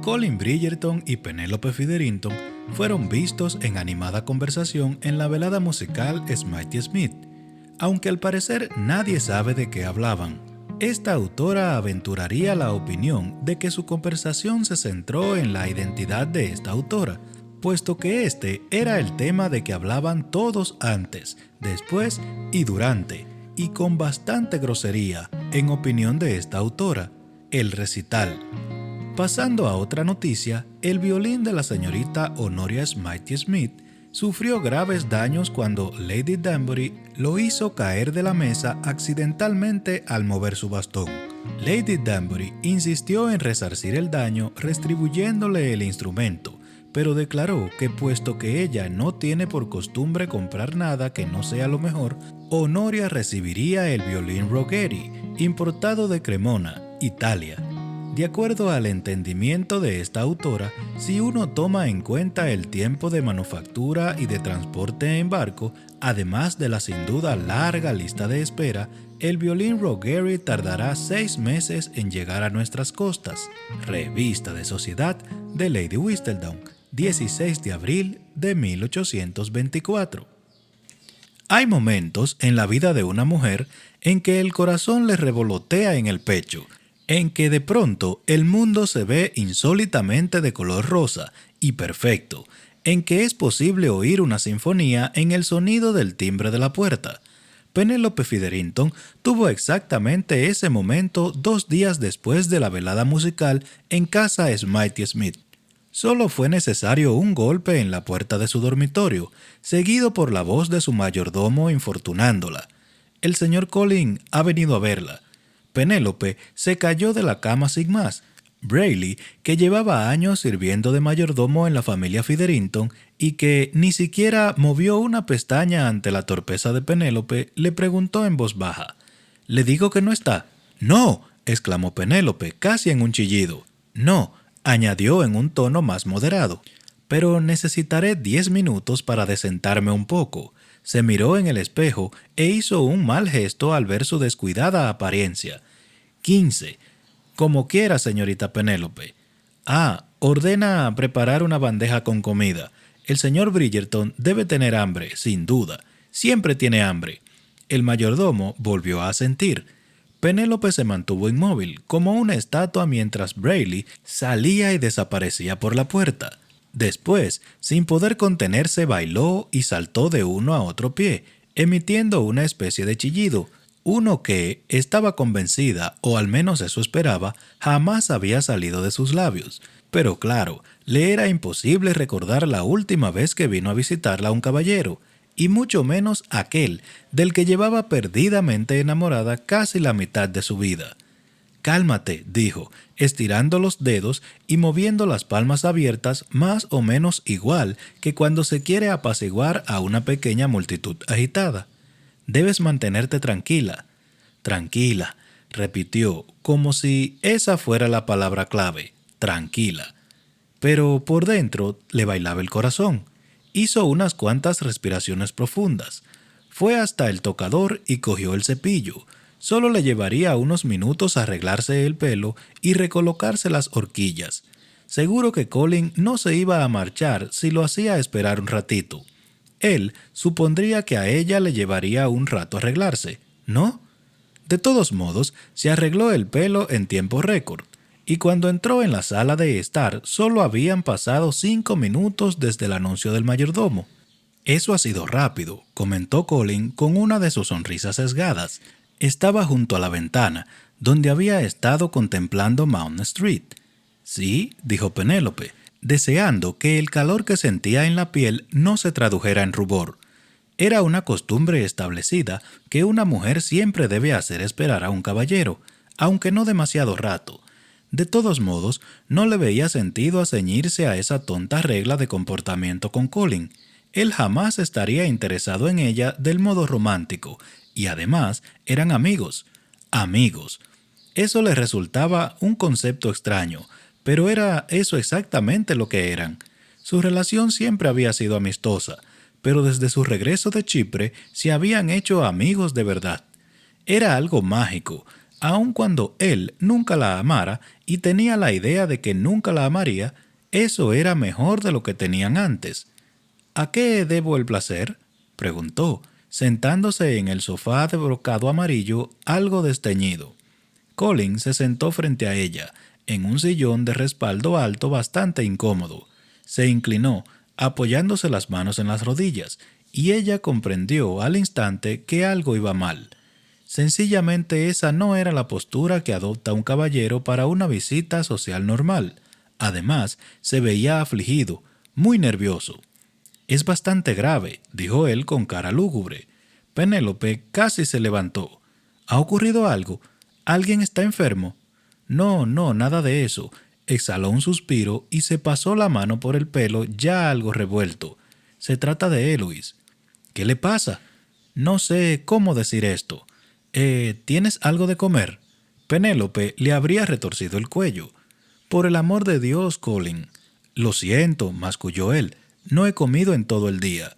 Colin Bridgerton y Penelope Featherington fueron vistos en animada conversación en la velada musical Smitey Smith, aunque al parecer nadie sabe de qué hablaban. Esta autora aventuraría la opinión de que su conversación se centró en la identidad de esta autora, puesto que este era el tema de que hablaban todos antes, después y durante, y con bastante grosería, en opinión de esta autora, el recital. Pasando a otra noticia, el violín de la señorita Honoria Smitey Smith sufrió graves daños cuando Lady Danbury lo hizo caer de la mesa accidentalmente al mover su bastón. Lady Danbury insistió en resarcir el daño restribuyéndole el instrumento, pero declaró que puesto que ella no tiene por costumbre comprar nada que no sea lo mejor, Honoria recibiría el violín Rogheri, importado de Cremona, Italia. De acuerdo al entendimiento de esta autora, si uno toma en cuenta el tiempo de manufactura y de transporte en barco, además de la sin duda larga lista de espera, el violín Rogheri tardará 6 meses en llegar a nuestras costas. Revista de Sociedad de Lady Whistledown, 16 de abril de 1824. Hay momentos en la vida de una mujer en que el corazón le revolotea en el pecho, en que de pronto el mundo se ve insólitamente de color rosa y perfecto, en que es posible oír una sinfonía en el sonido del timbre de la puerta. Penelope Featherington tuvo exactamente ese momento 2 días después de la velada musical en casa Smitey Smith. Solo fue necesario un golpe en la puerta de su dormitorio, seguido por la voz de su mayordomo infortunándola. «El señor Colin ha venido a verla». Penélope se cayó de la cama sin más. Brayley, que llevaba años sirviendo de mayordomo en la familia Featherington y que ni siquiera movió una pestaña ante la torpeza de Penélope, le preguntó en voz baja: «¿Le digo que no está?» «No», exclamó Penélope, casi en un chillido. «No», añadió en un tono más moderado. «Pero necesitaré 10 minutos para desentarme un poco». Se miró en el espejo e hizo un mal gesto al ver su descuidada apariencia. 15. Como quiera, señorita Penélope. Ordena preparar una bandeja con comida. El señor Bridgerton debe tener hambre, sin duda. Siempre tiene hambre. El mayordomo volvió a asentir. Penélope se mantuvo inmóvil, como una estatua mientras Brayley salía y desaparecía por la puerta. Después, sin poder contenerse, bailó y saltó de uno a otro pie, emitiendo una especie de chillido, uno que, estaba convencida, o al menos eso esperaba, jamás había salido de sus labios. Pero claro, le era imposible recordar la última vez que vino a visitarla un caballero, y mucho menos aquel del que llevaba perdidamente enamorada casi la mitad de su vida. «Cálmate», dijo, estirando los dedos y moviendo las palmas abiertas más o menos igual que cuando se quiere apaciguar a una pequeña multitud agitada. «Debes mantenerte tranquila». «Tranquila», repitió, como si esa fuera la palabra clave, tranquila. Pero por dentro le bailaba el corazón. Hizo unas cuantas respiraciones profundas. Fue hasta el tocador y cogió el cepillo. Solo le llevaría unos minutos arreglarse el pelo y recolocarse las horquillas. Seguro que Colin no se iba a marchar si lo hacía esperar un ratito. Él supondría que a ella le llevaría un rato arreglarse, ¿no? De todos modos, se arregló el pelo en tiempo récord, y cuando entró en la sala de estar solo habían pasado 5 minutos desde el anuncio del mayordomo. «Eso ha sido rápido», comentó Colin con una de sus sonrisas sesgadas. Estaba junto a la ventana, donde había estado contemplando Mount Street. «Sí», dijo Penélope, deseando que el calor que sentía en la piel no se tradujera en rubor. Era una costumbre establecida que una mujer siempre debe hacer esperar a un caballero, aunque no demasiado rato. De todos modos, no le veía sentido a ceñirse a esa tonta regla de comportamiento con Colin. Él jamás estaría interesado en ella del modo romántico, y además eran amigos. Amigos. Eso le resultaba un concepto extraño, pero era eso exactamente lo que eran. Su relación siempre había sido amistosa, pero desde su regreso de Chipre se habían hecho amigos de verdad. Era algo mágico, Aun cuando él nunca la amara y tenía la idea de que nunca la amaría, eso era mejor de lo que tenían antes. ¿A qué debo el placer?, preguntó, sentándose en el sofá de brocado amarillo algo desteñido. Colin se sentó frente a ella, en un sillón de respaldo alto bastante incómodo. Se inclinó, apoyándose las manos en las rodillas, y ella comprendió al instante que algo iba mal. Sencillamente esa no era la postura que adopta un caballero para una visita social normal. Además, se veía afligido, muy nervioso. «Es bastante grave», dijo él con cara lúgubre. Penélope casi se levantó. «¿Ha ocurrido algo? ¿Alguien está enfermo?» «No, no, nada de eso». Exhaló un suspiro y se pasó la mano por el pelo ya algo revuelto. «Se trata de Eloise». «¿Qué le pasa?» «No sé cómo decir esto». ¿Tienes algo de comer?» Penélope le habría retorcido el cuello. «Por el amor de Dios, Colin». «Lo siento», masculló él. «No he comido en todo el día».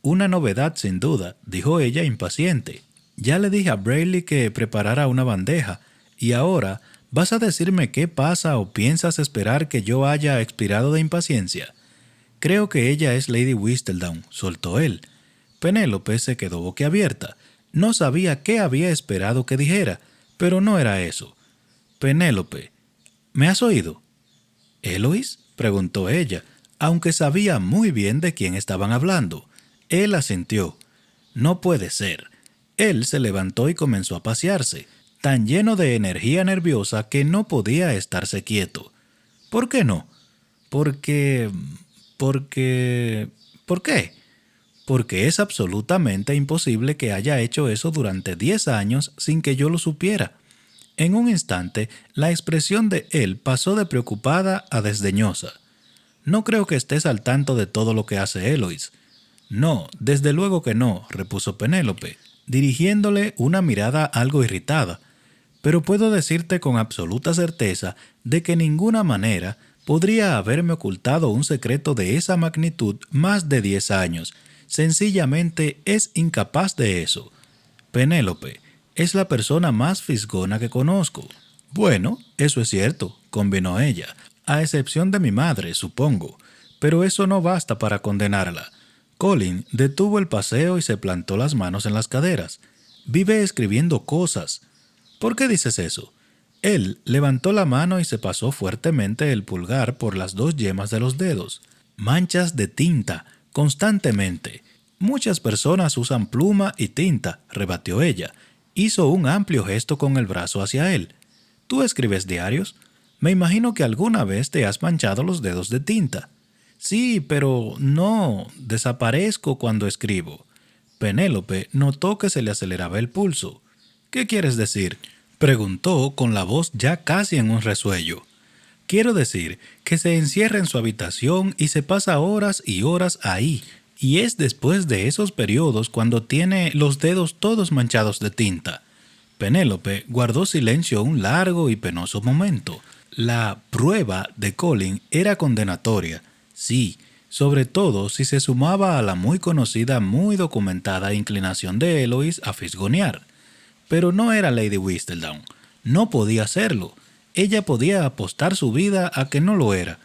«Una novedad sin duda», dijo ella impaciente. «Ya le dije a Brayley que preparara una bandeja. Y ahora, ¿vas a decirme qué pasa o piensas esperar que yo haya expirado de impaciencia?» «Creo que ella es Lady Whistledown», soltó él. Penélope se quedó boquiabierta. No sabía qué había esperado que dijera, pero no era eso. «Penélope, ¿me has oído?» «¿Eloise?», preguntó ella, aunque sabía muy bien de quién estaban hablando. Él asintió. «No puede ser». Él se levantó y comenzó a pasearse, tan lleno de energía nerviosa que no podía estarse quieto. «¿Por qué no?» «¿Por qué? ¿Por qué?» «Porque es absolutamente imposible que haya hecho eso durante 10 años sin que yo lo supiera». En un instante, la expresión de él pasó de preocupada a desdeñosa. «No creo que estés al tanto de todo lo que hace Eloise». «No, desde luego que no», repuso Penélope, dirigiéndole una mirada algo irritada. «Pero puedo decirte con absoluta certeza de que ninguna manera podría haberme ocultado un secreto de esa magnitud más de 10 años. Sencillamente es incapaz de eso. Penélope es la persona más fisgona que conozco». «Bueno, eso es cierto», convino ella, «a excepción de mi madre, supongo. Pero eso no basta para condenarla». Colin detuvo el paseo y se plantó las manos en las caderas. «Vive escribiendo cosas». «¿Por qué dices eso?» Él levantó la mano y se pasó fuertemente el pulgar por las 2 yemas de los dedos. «Manchas de tinta, constantemente». «Muchas personas usan pluma y tinta», rebatió ella. Hizo un amplio gesto con el brazo hacia él. «¿Tú escribes diarios? Me imagino que alguna vez te has manchado los dedos de tinta». «Sí, pero no, desaparezco cuando escribo». Penélope notó que se le aceleraba el pulso. «¿Qué quieres decir?», preguntó con la voz ya casi en un resuello. «Quiero decir que se encierra en su habitación y se pasa horas y horas ahí, y es después de esos periodos cuando tiene los dedos todos manchados de tinta». Penélope guardó silencio un largo y penoso momento. La prueba de Colin era condenatoria. Sí, sobre todo si se sumaba a la muy conocida, muy documentada inclinación de Eloise a fisgonear. Pero no era Lady Whistledown. No podía serlo. Ella podía apostar su vida a que no lo era.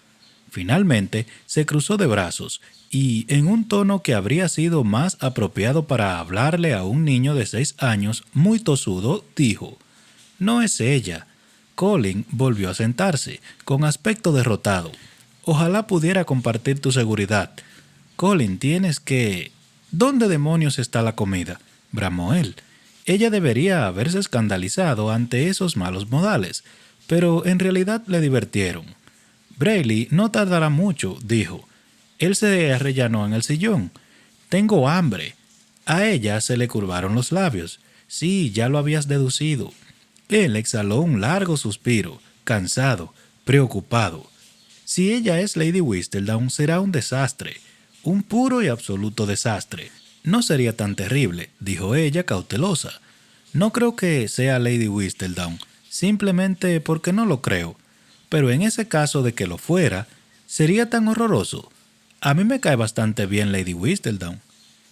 Finalmente se cruzó de brazos y, en un tono que habría sido más apropiado para hablarle a un niño de 6 años, muy tosudo, dijo: «No es ella». Colin volvió a sentarse, con aspecto derrotado. «Ojalá pudiera compartir tu seguridad». «Colin, tienes que...» «¿Dónde demonios está la comida?», bramó él. Ella debería haberse escandalizado ante esos malos modales, pero en realidad le divirtieron. «Brayley no tardará mucho», dijo. Él se arrellanó en el sillón. «Tengo hambre». A ella se le curvaron los labios. «Sí, ya lo habías deducido». Él exhaló un largo suspiro, cansado, preocupado. «Si ella es Lady Whistledown, será un desastre, un puro y absoluto desastre». «No sería tan terrible», dijo ella cautelosa. «No creo que sea Lady Whistledown, simplemente porque no lo creo. Pero en ese caso de que lo fuera, ¿sería tan horroroso? A mí me cae bastante bien Lady Whistledown».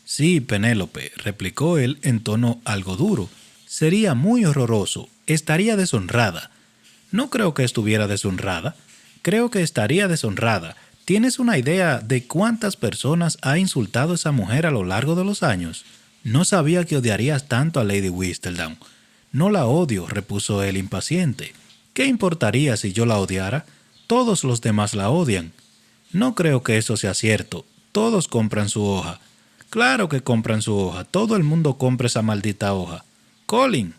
«Sí, Penélope», replicó él en tono algo duro. Sería muy horroroso. Estaría deshonrada. No creo que estuviera deshonrada. Creo que estaría deshonrada. ¿Tienes una idea de cuántas personas ha insultado esa mujer a lo largo de los años? No sabía que odiarías tanto a Lady Whistledown. No la odio, repuso él impaciente. ¿Qué importaría si yo la odiara? Todos los demás la odian. No creo que eso sea cierto. Todos compran su hoja. Claro que compran su hoja. Todo el mundo compra esa maldita hoja. Colin.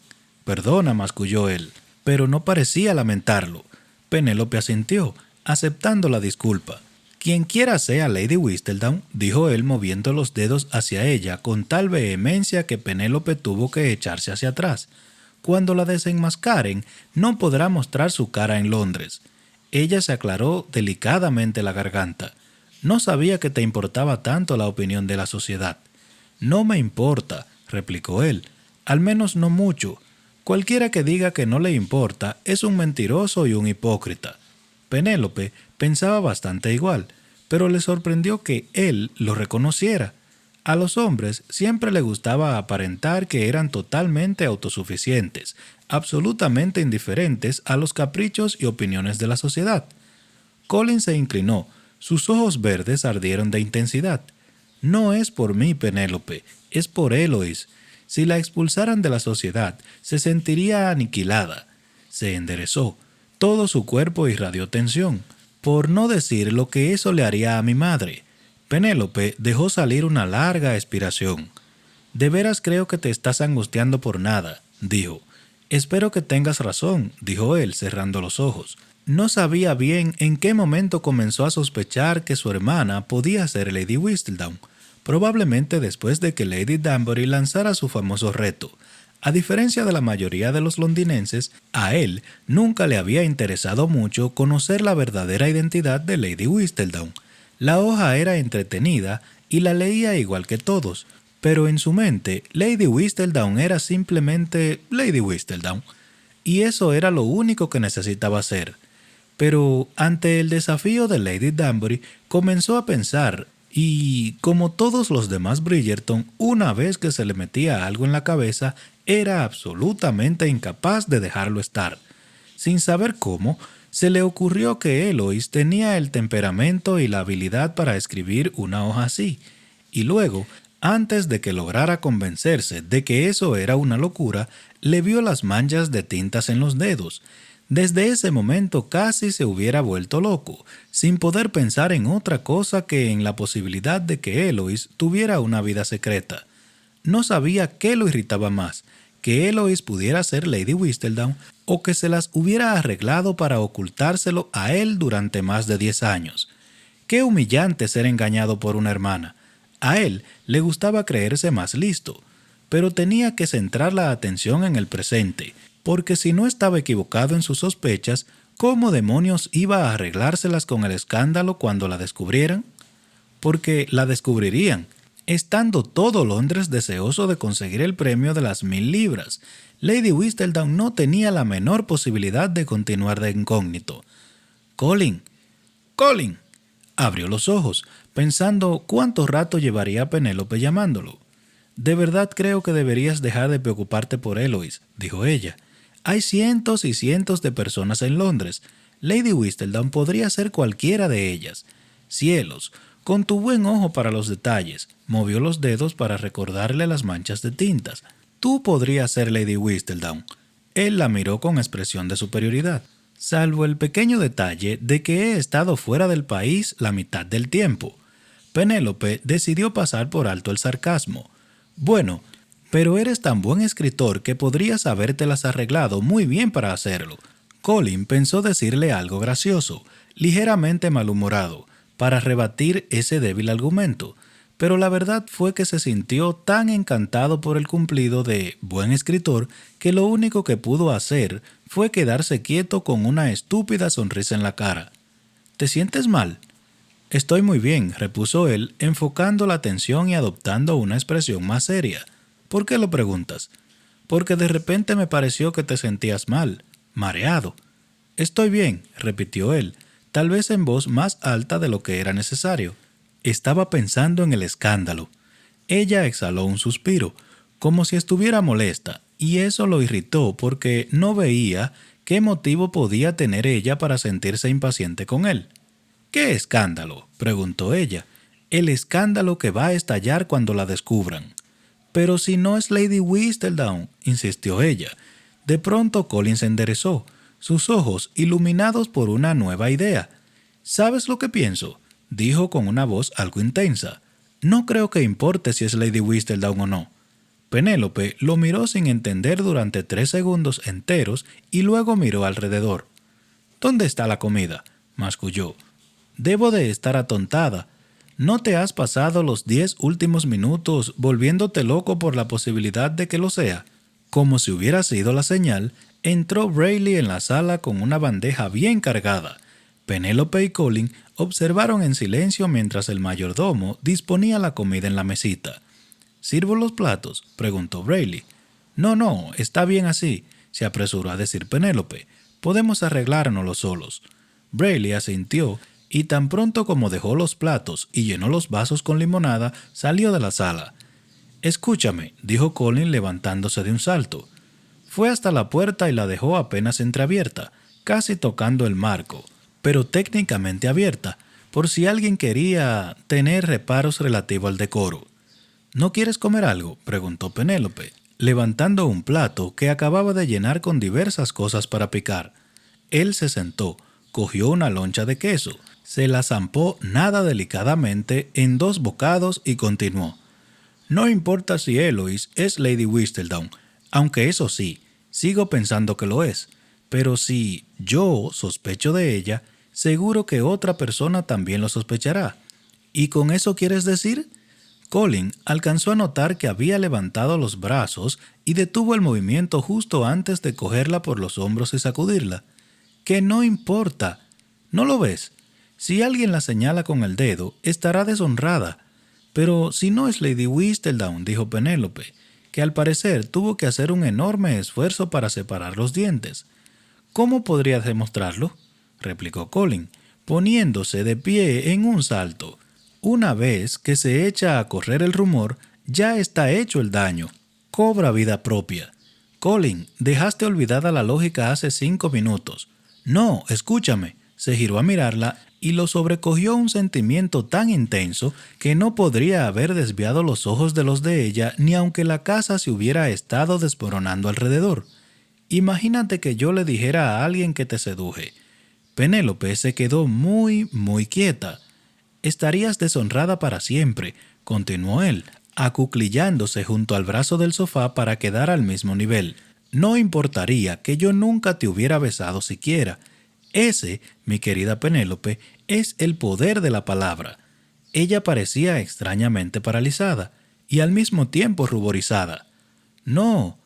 Perdona, masculló él, pero no parecía lamentarlo. Penélope asintió, aceptando la disculpa. Quien quiera sea Lady Whistledown, dijo él moviendo los dedos hacia ella con tal vehemencia que Penélope tuvo que echarse hacia atrás. Cuando la desenmascaren, no podrá mostrar su cara en Londres. Ella se aclaró delicadamente la garganta. No sabía que te importaba tanto la opinión de la sociedad. No me importa, replicó él, al menos no mucho. Cualquiera que diga que no le importa es un mentiroso y un hipócrita. Penélope pensaba bastante igual, pero le sorprendió que él lo reconociera. A los hombres siempre le gustaba aparentar que eran totalmente autosuficientes, absolutamente indiferentes a los caprichos y opiniones de la sociedad. Colin se inclinó, sus ojos verdes ardieron de intensidad. No es por mí, Penélope, es por Eloís. Si la expulsaran de la sociedad, se sentiría aniquilada. Se enderezó. Todo su cuerpo irradió tensión, por no decir lo que eso le haría a mi madre. Penélope dejó salir una larga expiración. De veras creo que te estás angustiando por nada, dijo. Espero que tengas razón, dijo él cerrando los ojos. No sabía bien en qué momento comenzó a sospechar que su hermana podía ser Lady Whistledown, probablemente después de que Lady Danbury lanzara su famoso reto. A diferencia de la mayoría de los londinenses, a él nunca le había interesado mucho conocer la verdadera identidad de Lady Whistledown. La hoja era entretenida y la leía igual que todos, pero en su mente Lady Whistledown era simplemente Lady Whistledown, y eso era lo único que necesitaba hacer. Pero ante el desafío de Lady Danbury comenzó a pensar, y como todos los demás Bridgerton, una vez que se le metía algo en la cabeza, era absolutamente incapaz de dejarlo estar. Sin saber cómo, se le ocurrió que Eloís tenía el temperamento y la habilidad para escribir una hoja así, y luego, antes de que lograra convencerse de que eso era una locura, le vio las manchas de tintas en los dedos. Desde ese momento casi se hubiera vuelto loco, sin poder pensar en otra cosa que en la posibilidad de que Eloís tuviera una vida secreta. No sabía qué lo irritaba más, que Eloís pudiera ser Lady Whistledown o que se las hubiera arreglado para ocultárselo a él durante más de 10 años. Qué humillante ser engañado por una hermana. A él le gustaba creerse más listo, pero tenía que centrar la atención en el presente, porque si no estaba equivocado en sus sospechas, ¿cómo demonios iba a arreglárselas con el escándalo cuando la descubrieran? Porque la descubrirían, estando todo Londres deseoso de conseguir el premio de las 1000 libras. Lady Whistledown no tenía la menor posibilidad de continuar de incógnito. «Colin, Colin». Abrió los ojos, pensando cuánto rato llevaría Penélope llamándolo. «De verdad creo que deberías dejar de preocuparte por Eloís», dijo ella. «Hay cientos y cientos de personas en Londres. Lady Whistledown podría ser cualquiera de ellas. Cielos, con tu buen ojo para los detalles», movió los dedos para recordarle las manchas de tintas. «Tú podrías ser Lady Whistledown». Él la miró con expresión de superioridad. «Salvo el pequeño detalle de que he estado fuera del país la mitad del tiempo». Penélope decidió pasar por alto el sarcasmo. «Bueno, pero eres tan buen escritor que podrías habértelas arreglado muy bien para hacerlo». Colin pensó decirle algo gracioso, ligeramente malhumorado, para rebatir ese débil argumento, pero la verdad fue que se sintió tan encantado por el cumplido de buen escritor que lo único que pudo hacer fue quedarse quieto con una estúpida sonrisa en la cara. «¿Te sientes mal?» «Estoy muy bien», repuso él, enfocando la atención y adoptando una expresión más seria. «¿Por qué lo preguntas?» «Porque de repente me pareció que te sentías mal, mareado». «Estoy bien», repitió él, tal vez en voz más alta de lo que era necesario. Estaba pensando en el escándalo. Ella exhaló un suspiro, como si estuviera molesta, y eso lo irritó porque no veía qué motivo podía tener ella para sentirse impaciente con él. ¿Qué escándalo?, preguntó ella. El escándalo que va a estallar cuando la descubran. Pero si no es Lady Whistledown, insistió ella. De pronto Colin se enderezó, sus ojos iluminados por una nueva idea. ¿Sabes lo que pienso?, dijo con una voz algo intensa. No creo que importe si es Lady Whistledown o no. Penélope lo miró sin entender durante 3 segundos enteros y luego miró alrededor. ¿Dónde está la comida?, masculló. Debo de estar atontada. ¿No te has pasado los 10 últimos minutos volviéndote loco por la posibilidad de que lo sea? Como si hubiera sido la señal, entró Brayley en la sala con una bandeja bien cargada. Penélope y Colin observaron en silencio mientras el mayordomo disponía la comida en la mesita. ¿Sirvo los platos?, preguntó Brayley. No, está bien así, se apresuró a decir Penélope. Podemos arreglárnoslo solos. Brayley asintió y tan pronto como dejó los platos y llenó los vasos con limonada, salió de la sala. Escúchame, dijo Colin levantándose de un salto. Fue hasta la puerta y la dejó apenas entreabierta, casi tocando el marco, pero técnicamente abierta, por si alguien quería tener reparos relativos al decoro. ¿No quieres comer algo?, preguntó Penélope, levantando un plato que acababa de llenar con diversas cosas para picar. Él se sentó, cogió una loncha de queso, se la zampó nada delicadamente en 2 bocados y continuó. No importa si Eloise es Lady Whistledown, aunque eso sí, sigo pensando que lo es, pero si yo sospecho de ella, seguro que otra persona también lo sospechará. ¿Y con eso quieres decir? Colin alcanzó a notar que había levantado los brazos y detuvo el movimiento justo antes de cogerla por los hombros y sacudirla. Que no importa. ¿No lo ves? Si alguien la señala con el dedo, estará deshonrada. Pero si no es Lady Whistledown, dijo Penélope, que al parecer tuvo que hacer un enorme esfuerzo para separar los dientes. ¿Cómo podrías demostrarlo?, replicó Colin, poniéndose de pie en un salto. Una vez que se echa a correr el rumor, ya está hecho el daño. Cobra vida propia. Colin, dejaste olvidada la lógica hace 5 minutos. No, escúchame. Se giró a mirarla y lo sobrecogió un sentimiento tan intenso que no podría haber desviado los ojos de los de ella ni aunque la casa se hubiera estado desmoronando alrededor. Imagínate que yo le dijera a alguien que te seduje. Penélope se quedó muy quieta. Estarías deshonrada para siempre, continuó él, acuclillándose junto al brazo del sofá para quedar al mismo nivel. No importaría que yo nunca te hubiera besado siquiera. Ese, mi querida Penélope, es el poder de la palabra. Ella parecía extrañamente paralizada y al mismo tiempo ruborizada. No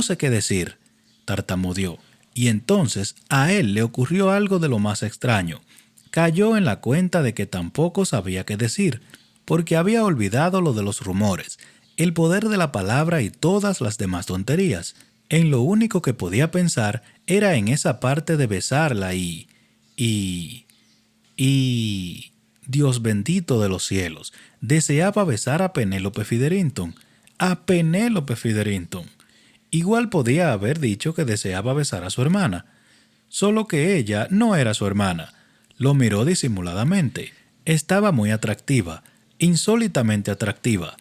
sé qué decir, tartamudeó. Y entonces a él le ocurrió algo de lo más extraño. Cayó en la cuenta de que tampoco sabía qué decir, porque había olvidado lo de los rumores, el poder de la palabra y todas las demás tonterías. En lo único que podía pensar era en esa parte de besarla y... Dios bendito de los cielos, deseaba besar a Penélope Featherington. ¡A Penélope Featherington! Igual podía haber dicho que deseaba besar a su hermana, solo que ella no era su hermana. Lo miró disimuladamente. Estaba muy atractiva, insólitamente atractiva.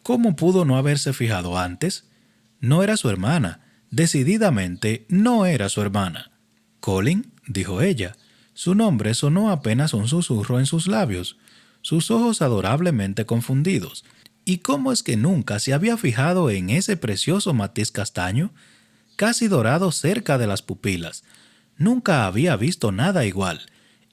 ¿Cómo pudo no haberse fijado antes? No era su hermana. Decididamente no era su hermana. «Colin», dijo ella. Su nombre sonó apenas un susurro en sus labios, sus ojos adorablemente confundidos. ¿Y cómo es que nunca se había fijado en ese precioso matiz castaño, casi dorado cerca de las pupilas? Nunca había visto nada igual.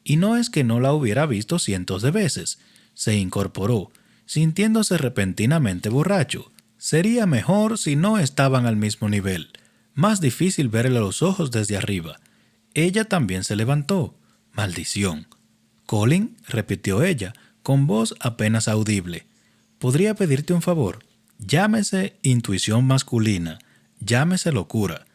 Y no es que no la hubiera visto cientos de veces. Se incorporó, sintiéndose repentinamente borracho. Sería mejor si no estaban al mismo nivel. Más difícil verle los ojos desde arriba. Ella también se levantó. Maldición. «Colin», repitió ella, con voz apenas audible. «¿Podría pedirte un favor? Llámese intuición masculina, llámese locura».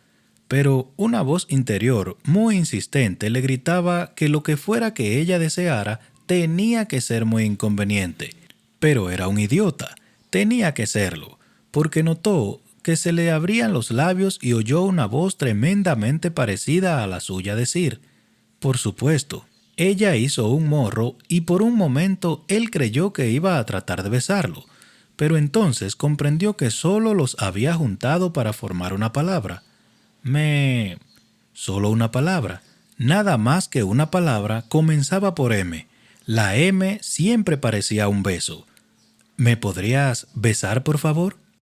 Pero una voz interior muy insistente le gritaba que lo que fuera que ella deseara tenía que ser muy inconveniente. Pero era un idiota. Tenía que serlo, porque notó que se le abrían los labios y oyó una voz tremendamente parecida a la suya decir: por supuesto. Ella hizo un morro y por un momento él creyó que iba a tratar de besarlo, pero entonces comprendió que solo los había juntado para formar una palabra. Solo una palabra. Nada más que una palabra comenzaba por M. La M siempre parecía un beso. ¿Me podrías besar, por favor?